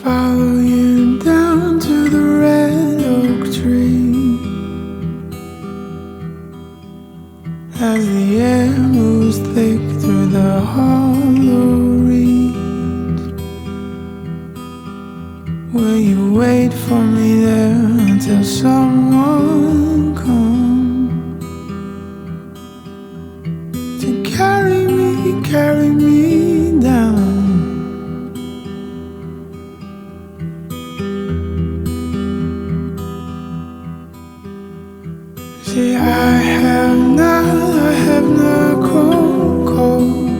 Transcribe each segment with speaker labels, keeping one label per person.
Speaker 1: follow you down to the red oak tree. As the air moves thick through the hollow reeds, will you wait for me there until someone comes to carry me down? See, I have not grown cold.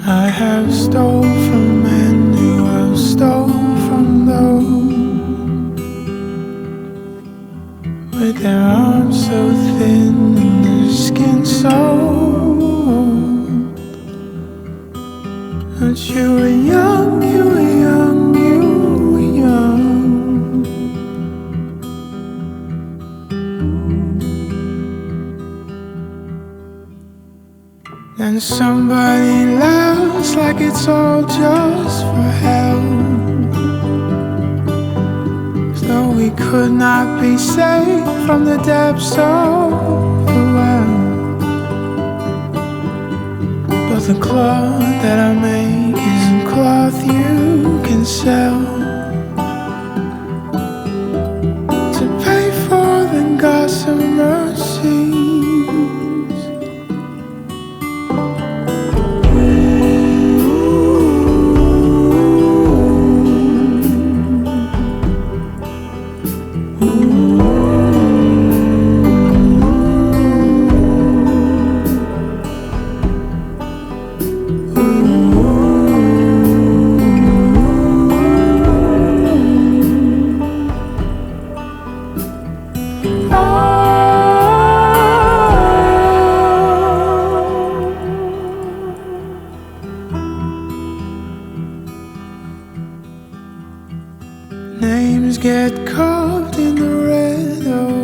Speaker 1: I have stole from men who have stole from those, with their arms so thin and their skin so old. But you were young, you were young, you were young. And somebody laughs like it's all just for hell, as though we could not be saved from the depths of the well. But the cloth that I make isn't cloth you can sell to pay for the gossamer seeds. Names get carved in the red oak